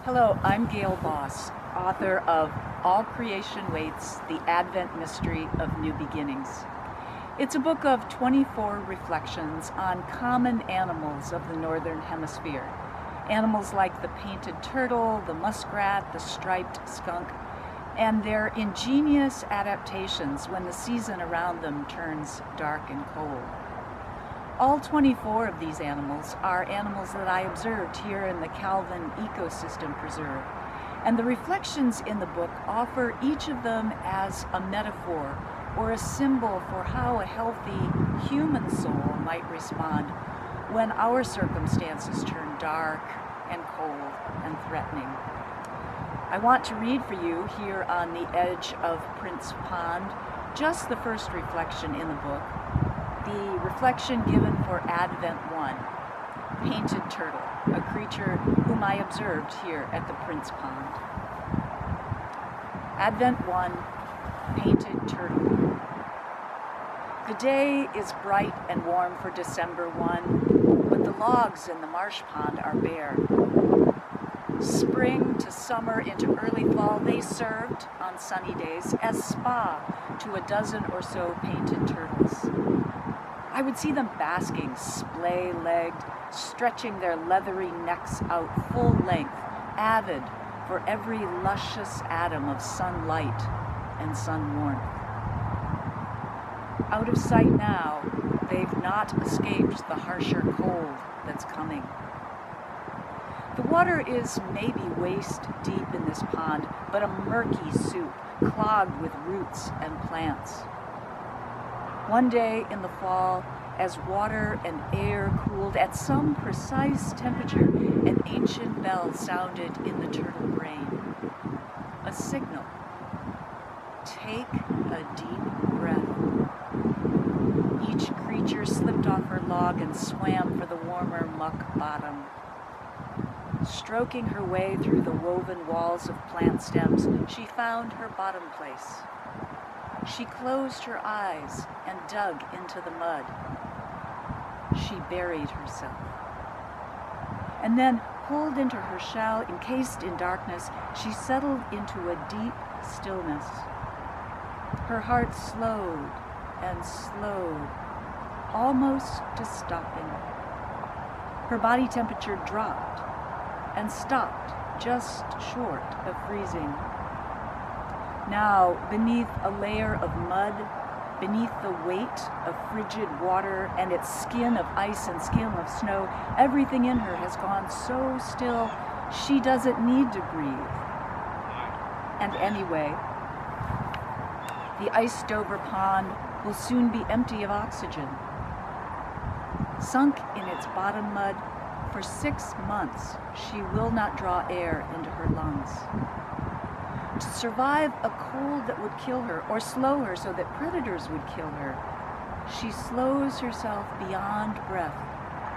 Hello, I'm Gayle Boss, author of All Creation Waits, The Advent Mystery of New Beginnings. It's a book of 24 reflections on common animals of the Northern Hemisphere. Animals like the painted turtle, the muskrat, the striped skunk, and their ingenious adaptations when the season around them turns dark and cold. All 24 of these animals are animals that I observed here in the Calvin Ecosystem Preserve. And the reflections in the book offer each of them as a metaphor or a symbol for how a healthy human soul might respond when our circumstances turn dark and cold and threatening. I want to read for you here on the edge of Prince Pond just the first reflection in the book. The reflection given for Advent 1, Painted Turtle, a creature whom I observed here at the Prince Pond. Advent 1, Painted Turtle. The day is bright and warm for December 1, but the logs in the marsh pond are bare. Spring to summer into early fall, they served, on sunny days, as spa to a dozen or so painted turtles. I would see them basking, splay-legged, stretching their leathery necks out full length, avid for every luscious atom of sunlight and sun warmth. Out of sight now, they've not escaped the harsher cold that's coming. The water is maybe waist deep in this pond, but a murky soup, clogged with roots and plants. One day in the fall, as water and air cooled at some precise temperature, an ancient bell sounded in the turtle brain. A signal. Take a deep breath. Each creature slipped off her log and swam for the warmer muck bottom. Stroking her way through the woven walls of plant stems, she found her bottom place. She closed her eyes and dug into the mud. She buried herself. And then, pulled into her shell, encased in darkness, she settled into a deep stillness. Her heart slowed and slowed, almost to stopping. Her body temperature dropped and stopped just short of freezing. Now, beneath a layer of mud, beneath the weight of frigid water and its skin of ice and skin of snow, everything in her has gone so still she doesn't need to breathe. And anyway, the iced over pond will soon be empty of oxygen. Sunk in its bottom mud, for 6 months she will not draw air into her lungs. To survive a cold that would kill her or slow her so that predators would kill her, she slows herself beyond breath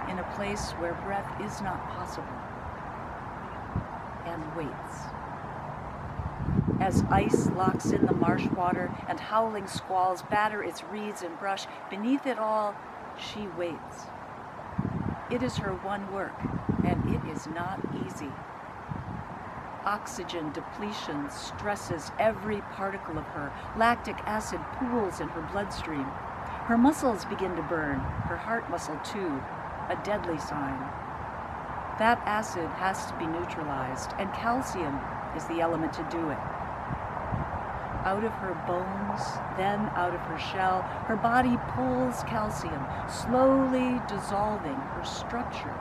in a place where breath is not possible, and waits. As ice locks in the marsh water and howling squalls batter its reeds and brush, beneath it all, she waits. It is her one work, and it is not easy. Oxygen depletion stresses every particle of her. Lactic acid pools in her bloodstream. Her muscles begin to burn, her heart muscle too, a deadly sign. That acid has to be neutralized, and calcium is the element to do it. Out of her bones, then out of her shell, her body pulls calcium, slowly dissolving her structure,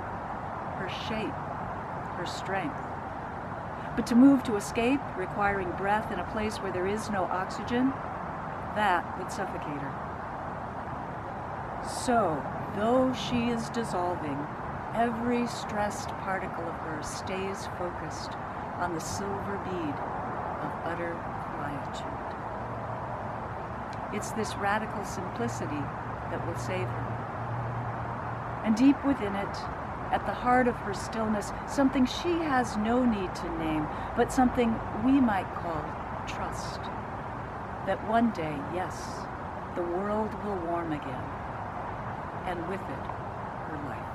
her shape, her strength. But to move to escape, requiring breath in a place where there is no oxygen, that would suffocate her. So, though she is dissolving, every stressed particle of her stays focused on the silver bead of utter quietude. It's this radical simplicity that will save her. And deep within it, at the heart of her stillness, something she has no need to name, but something we might call trust. That one day, yes, the world will warm again, and with it, her life.